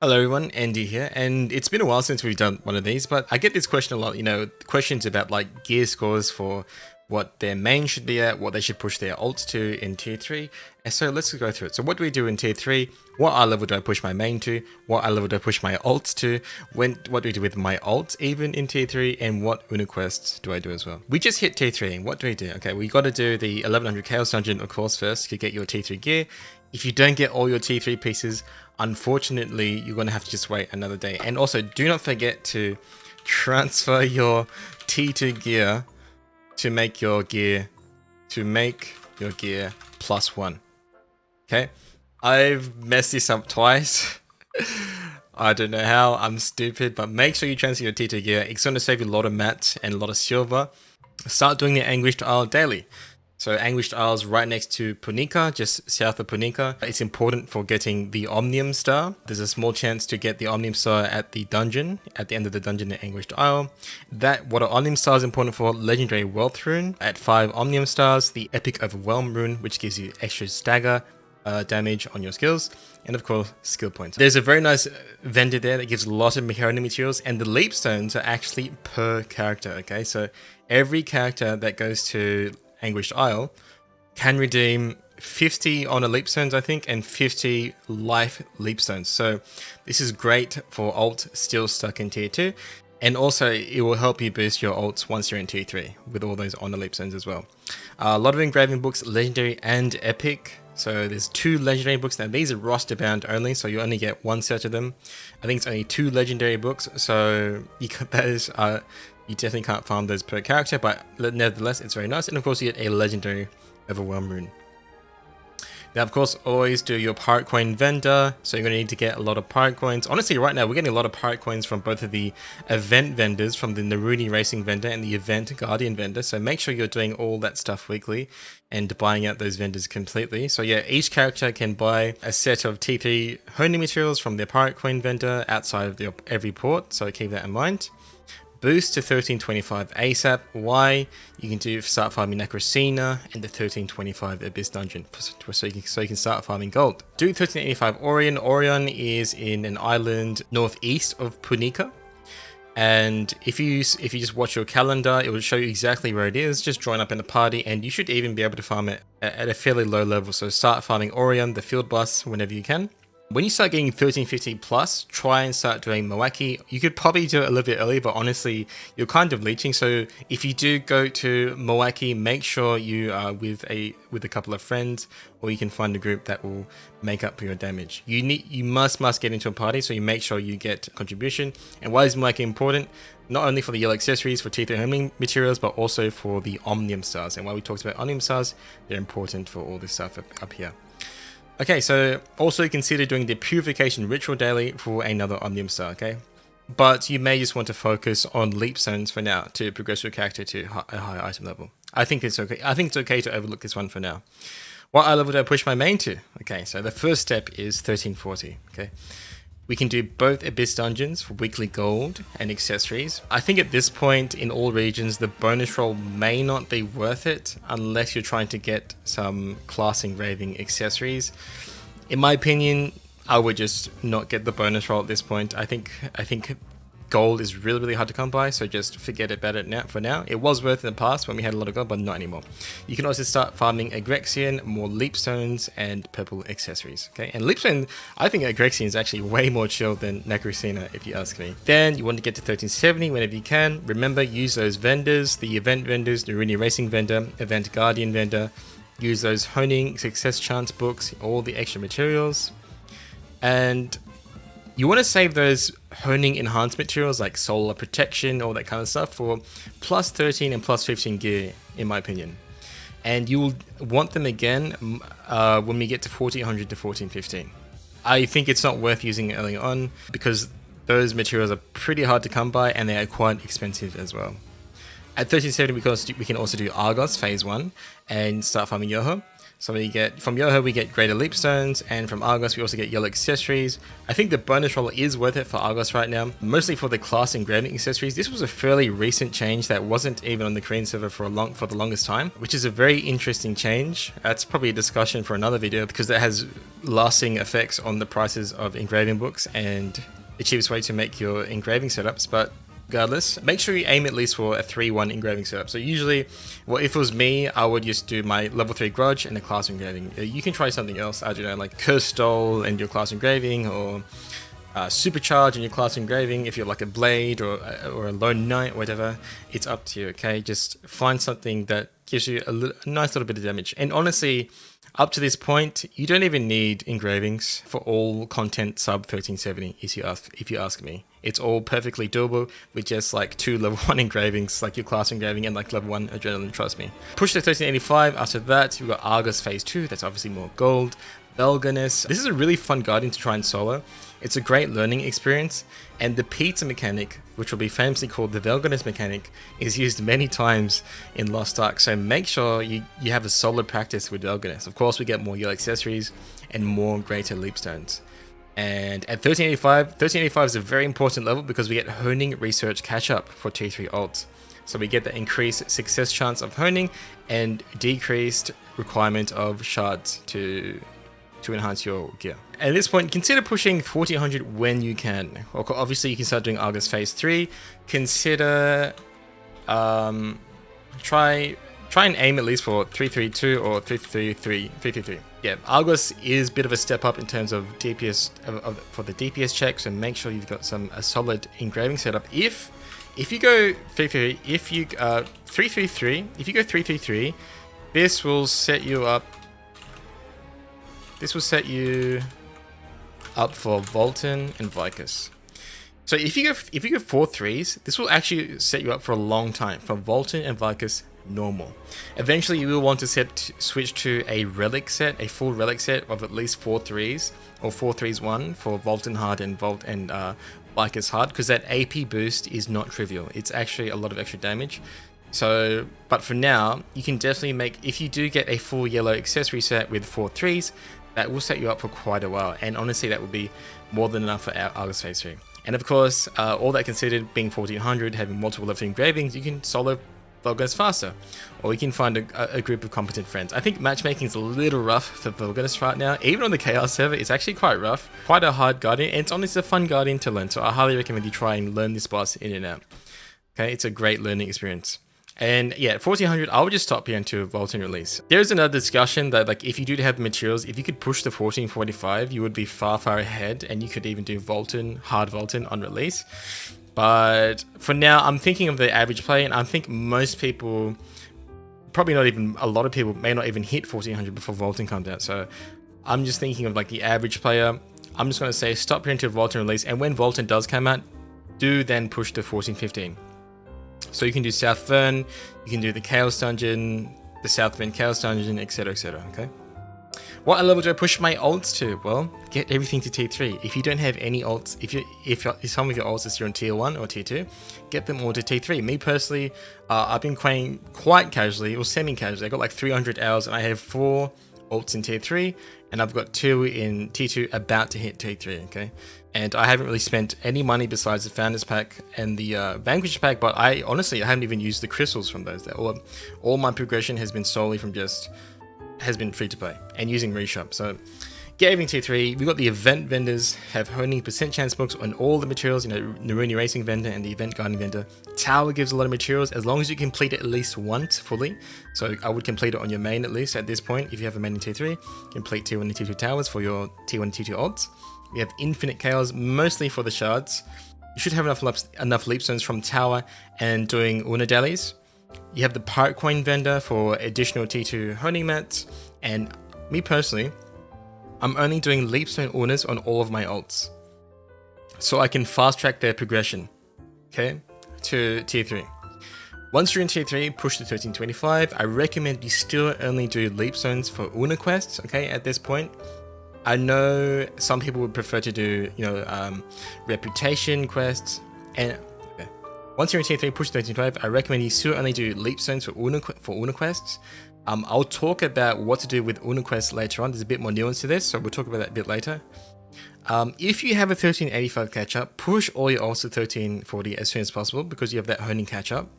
Hello everyone, Andy here, and it's been a while since we've done one of these, but I get this question a lot, questions about like gear scores for what their main should be at, what they should push their ults to in tier 3, and so let's go through it. So what do we do in tier 3? What iLvl do I push my main to? What iLvl do I push my ults to? What do we do with my ults even in tier 3? And what Uno quests do I do as well? We just hit tier 3, what do we do? Okay, we got to do the 1100 Chaos Dungeon of course first to get your tier 3 gear. If you don't get all your tier 3 pieces, unfortunately, you're going to have to just wait another day. And also, do not forget to transfer your tier 2 gear to make your gear +1. Okay? I've messed this up twice. I don't know how, I'm stupid, but make sure you transfer your tier 2 gear. It's going to save you a lot of mats and a lot of silver. Start doing the Anguished Isle daily. So Anguished Isle is right next to Punika, just south of Punika. It's important for getting the Omnium star. There's a small chance to get the Omnium star at the dungeon, at the end of the dungeon in Anguished Isle. What an Omnium star is important for: Legendary Wealth Rune at 5 Omnium stars, the Epic Overwhelm Rune, which gives you extra stagger damage on your skills, and of course skill points. There's a very nice vendor there that gives a lot of Mechanic materials, and the leap stones are actually per character. Okay, so every character that goes to Anguished Isle can redeem 50 honor leap stones, I think, and 50 life leap stones. So this is great for ult still stuck in tier 2, and also it will help you boost your ults once you're in tier 3 with all those honor leap stones as well. A lot of engraving books, legendary and epic. So there's 2 legendary books. Now these are roster bound only, so you only get 1 set of them. I think it's only 2 legendary books, so you definitely can't farm those per character, but nevertheless, it's very nice. And of course, you get a legendary Overwhelm Rune. Now, of course, always do your pirate coin vendor. So you're going to need to get a lot of pirate coins. Honestly, right now, we're getting a lot of pirate coins from both of the event vendors, from the Naruni Racing vendor and the event Guardian vendor. So make sure you're doing all that stuff weekly and buying out those vendors completely. So yeah, each character can buy a set of T3 honing materials from their pirate coin vendor outside of every port. So keep that in mind. Boost to 1325 ASAP. Why? You can start farming Necrocina and the 1325 Abyss Dungeon, so you can start farming gold. Do 1385 Orion. Orion is in an island northeast of Punika, and if you just watch your calendar, it will show you exactly where it is. Just join up in a party, and you should even be able to farm it at a fairly low level. So start farming Orion, the field bus, whenever you can. When you start getting 1350 plus, try and start doing Moaki. You could probably do it a little bit earlier, but honestly, you're kind of leeching. So if you do go to Moaki, make sure you are with a couple of friends, or you can find a group that will make up for your damage. You must get into a party, so you make sure you get contribution. And why is Moaki important? Not only for the yellow accessories for T3 homing materials, but also for the Omnium stars. And while we talked about Omnium stars, they're important for all this stuff up here. Okay, so also consider doing the Purification Ritual daily for another Omnium star, okay? But you may just want to focus on leap zones for now to progress your character to a higher item level. I think it's okay. I think it's okay to overlook this one for now. What iLvl do I push my main to? Okay, so the first step is 1340, okay? We can do both Abyss Dungeons for weekly gold and accessories. I think at this point in all regions, the bonus roll may not be worth it unless you're trying to get some class engraving accessories. In my opinion, I would just not get the bonus roll at this point. I think gold is really hard to come by, so just forget about it for now. It was worth it in the past when we had a lot of gold, but not anymore. You can also start farming Agrexian, more leap stones, and purple accessories. Okay, and leap stone, I think Agrexian is actually way more chill than Necrocina, if you ask me. Then you want to get to 1370 whenever you can. Remember, use those vendors, the event vendors, the Naruni Racing vendor, event Guardian vendor. Use those honing success chance books, all the extra materials, and you want to save those honing enhanced materials like solar protection, all that kind of stuff, for plus 13 and plus 15 gear, in my opinion. And you will want them again when we get to 1400 to 1415. I think it's not worth using early on because those materials are pretty hard to come by and they are quite expensive as well. At 1370, we can also do Argos Phase 1 and start farming Yoho. So we get, from Yoho we get greater leap stones, and from Argos we also get yellow accessories. I think the bonus roll is worth it for Argos right now, mostly for the class engraving accessories. This was a fairly recent change that wasn't even on the Korean server for the longest time, which is a very interesting change. That's probably a discussion for another video, because that has lasting effects on the prices of engraving books and the cheapest way to make your engraving setups. But regardless, make sure you aim at least for a 3-1 engraving setup. So usually, well, if it was me, I would just do my level 3 grudge and the class engraving. You can try something else, I don't know, like Curse Stole and your class engraving, or Supercharge and your class engraving if you're like a Blade or a Lone Knight or whatever. It's up to you, okay? Just find something that gives you a nice little bit of damage. And honestly, up to this point, you don't even need engravings for all content sub 1370, if you ask me. It's all perfectly doable with just like 2 level 1 engravings, like your class engraving and like level 1 adrenaline, trust me. Push to 1385, after that, we've got Argos Phase 2, that's obviously more gold. Belganus, this is a really fun guardian to try and solo. It's a great learning experience, and the pizza mechanic, which will be famously called the Belganus mechanic, is used many times in Lost Ark, so make sure you have a solid practice with Belganus. Of course, we get more yellow accessories and more greater leap stones. And at 1385 is a very important level because we get honing research catch up for T3 ults. So we get the increased success chance of honing and decreased requirement of shards to enhance your gear. At this point, consider pushing 1400 when you can. Well, obviously you can start doing Argos Phase 3. Consider try and aim at least for 332 or 333. Yeah, Argos is a bit of a step up in terms of DPS for the DPS checks, so make sure you've got a solid engraving setup. If you go 333, if you go 333, this will set you up. This will set you up for Valtan and Vicus. So if you go 4 3s, this will actually set you up for a long time for Valtan and Vicus normal. Eventually you will want to switch to a relic set, a full relic set of at least 4 3s or 4 3s 1 for Valtan hard and Vicus hard, because that AP boost is not trivial. It's actually a lot of extra damage. So, but for now, you can definitely make, if you do get a full yellow accessory set with 4 3s, that will set you up for quite a while. And honestly, that will be more than enough for Argos Phase 3. And of course, all that considered, being 1400, having multiple level engravings, you can solo Belganus faster. Or you can find a group of competent friends. I think matchmaking is a little rough for Belganus right now. Even on the Chaos server, it's actually quite rough. Quite a hard guardian, and it's honestly a fun guardian to learn. So I highly recommend you try and learn this boss in and out. Okay, it's a great learning experience. And yeah, 1400, I would just stop here until Valtan release. There's another discussion that, like, if you do have the materials, if you could push the 1445, you would be far ahead, and you could even do Valtan, hard Valtan on release. But for now, I'm thinking of the average play, and I think most people, probably not even, a lot of people may not even hit 1400 before Valtan comes out. So I'm just thinking of like the average player. I'm just going to say stop here until Valtan release, and when Valtan does come out, do then push to 1415. So you can do South Fern, you can do the Chaos Dungeon, the South Fern Chaos Dungeon, etc, okay? What level do I push my ults to? Well, get everything to T3. If you don't have any ults, if some of your ults are still on Tier 1 or Tier 2, get them all to T3. Me personally, I've been playing quite casually, or semi-casually. I got like 300 hours, and I have 4 ults in Tier 3, and I've got 2 in Tier 2 about to hit Tier 3, okay? And I haven't really spent any money besides the Founders Pack and the Vanquish Pack, but I haven't even used the crystals from those. All my progression has been solely from has been free to play and using reshop. So get everything T3. We've got the event vendors have honing % chance books on all the materials, Naruni Racing vendor and the event guarding vendor. Tower gives a lot of materials as long as you complete it at least once fully. So I would complete it on your main at least at this point. If you have a main in T3, complete T1 and T2 towers for your T1 and T2 ults. We have infinite chaos, mostly for the shards. You should have enough leap stones from Tower and doing Unadalis. You have the Pirate Coin vendor for additional T2 honing mats. And me personally, I'm only doing leap stone Unas on all of my ults, so I can fast track their progression, okay, to Tier 3. Once you're in Tier 3, push to 1325. I recommend you still only do leap stones for Una quests, okay, at this point. I know some people would prefer to do, reputation quests, and once you're in Tier 3, push to 1325. I recommend you still only do leap stones for Una quests, I'll talk about what to do with UnaQuest later on. There's a bit more nuance to this, so we'll talk about that a bit later. If you have a 1385 catch-up, push all your ults to 1340 as soon as possible because you have that honing catch-up.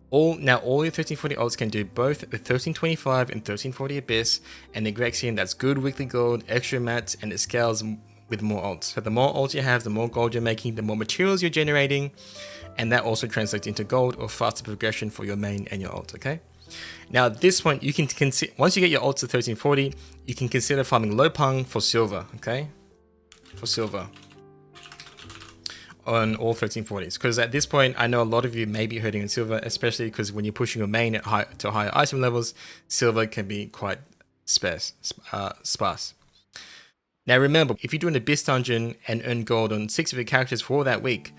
All your 1340 ults can do both the 1325 and 1340 Abyss and the Grexian. That's good weekly gold, extra mats, and it scales with more ults. So the more ults you have, the more gold you're making, the more materials you're generating, and that also translates into gold or faster progression for your main and your ult, okay? Now at this point, you can consider, once you get your ults to 1340, you can consider farming low pung for silver, okay? For silver on all 1340s, because at this point I know a lot of you may be hurting in silver, especially because when you're pushing your main at to higher item levels, silver can be quite sparse. Now remember, if you're doing a Abyss dungeon and earn gold on 6 of your characters for that week,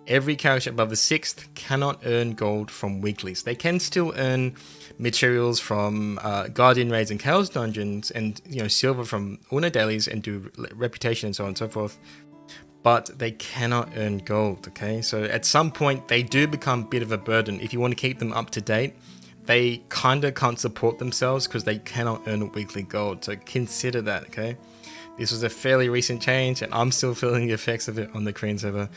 every character above the 6th cannot earn gold from weeklies. They can still earn materials from Guardian raids and Chaos dungeons, and silver from Una dailies, and do reputation and so on and so forth. But they cannot earn gold, okay? So at some point, they do become a bit of a burden. If you want to keep them up to date, they kind of can't support themselves because they cannot earn weekly gold. So consider that, okay? This was a fairly recent change, and I'm still feeling the effects of it on the Korean server.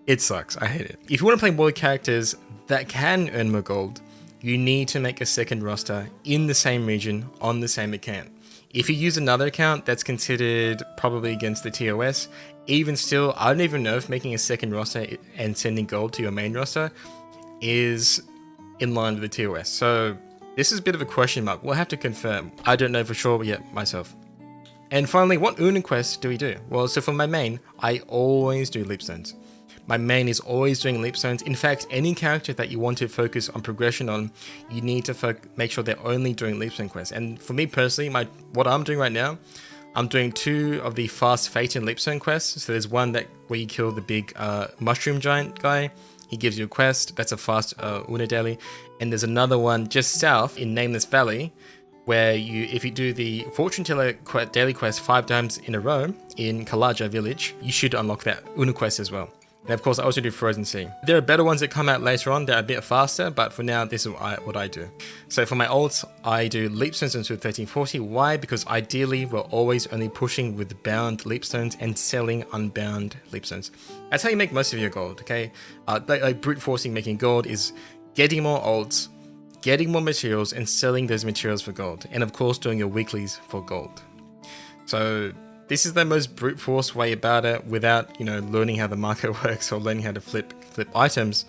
It sucks. I hate it. If you want to play more characters that can earn more gold, you need to make a second roster in the same region on the same account. If you use another account, that's considered probably against the TOS. Even still, I don't even know if making a second roster and sending gold to your main roster is in line with the TOS. So this is a bit of a question mark. We'll have to confirm. I don't know for sure yet myself. And finally, what UnaQuest do we do? Well, so for my main, I always do leap stones. My main is always doing leap stones. In fact, any character that you want to focus on progression on, you need to make sure they're only doing leap stone quests. And for me personally, what I'm doing right now, I'm doing 2 of the fast Phaeton leap stone quests. So there's one where you kill the big mushroom giant guy. He gives you a quest. That's a fast Una daily. And there's another one just south in Nameless Valley, where if you do the Fortune Teller daily quest 5 times in a row in Kalaja village, you should unlock that Una quest as well. And of course, I also do Frozen Sea. There are better ones that come out later on that are a bit faster, but for now, this is what I do. So for my ults, I do leap stones into 1340. Why? Because ideally, we're always only pushing with bound leap stones and selling unbound leap stones. That's how you make most of your gold, okay? Like brute forcing making gold is getting more ults, getting more materials, and selling those materials for gold. And of course, doing your weeklies for gold. So this is the most brute force way about it, without learning how the market works or learning how to flip items.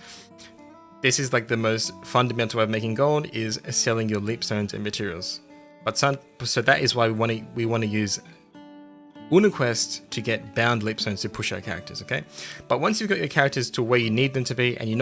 This is like the most fundamental way of making gold, is selling your leap stones and materials. So that is why we want to use UnaQuest to get bound leap stones to push our characters, okay? But once you've got your characters to where you need them to be, and you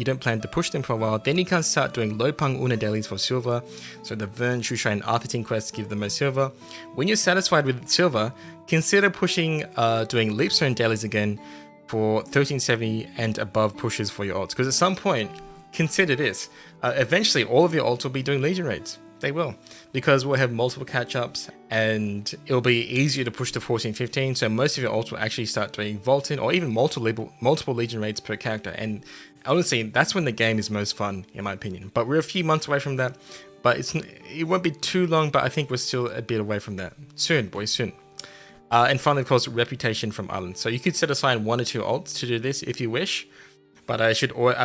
don't plan to push them for a while, then you can start doing low pung Una dailies for silver. So the Vern, Shusha, and Arthurtine quests give the most silver. When you're satisfied with silver, consider pushing doing leap stone dailies again for 1370 and above pushes for your ults. Because at some point, consider this, eventually all of your ults will be doing Legion raids. They will, because we'll have multiple catch-ups and it'll be easier to push to 14-15, so most of your ults will actually start doing Valtan or even multiple Legion raids per character, and honestly, that's when the game is most fun, in my opinion. But we're a few months away from that, but it won't be too long, but I think we're still a bit away from that. Soon, boys, soon. And finally, of course, reputation from Island. So you could set aside 1 or 2 ults to do this if you wish. But I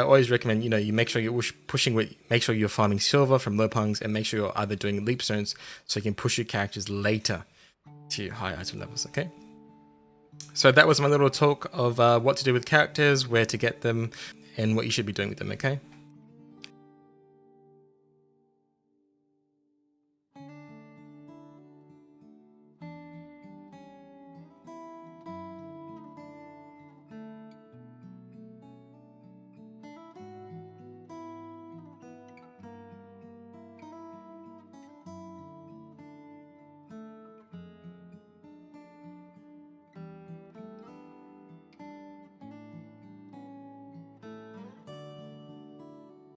always recommend, you make sure you're pushing make sure you're farming silver from low pungs, and make sure you're either doing leap stones so you can push your characters later to high item levels, okay? So that was my little talk of what to do with characters, where to get them, and what you should be doing with them, okay?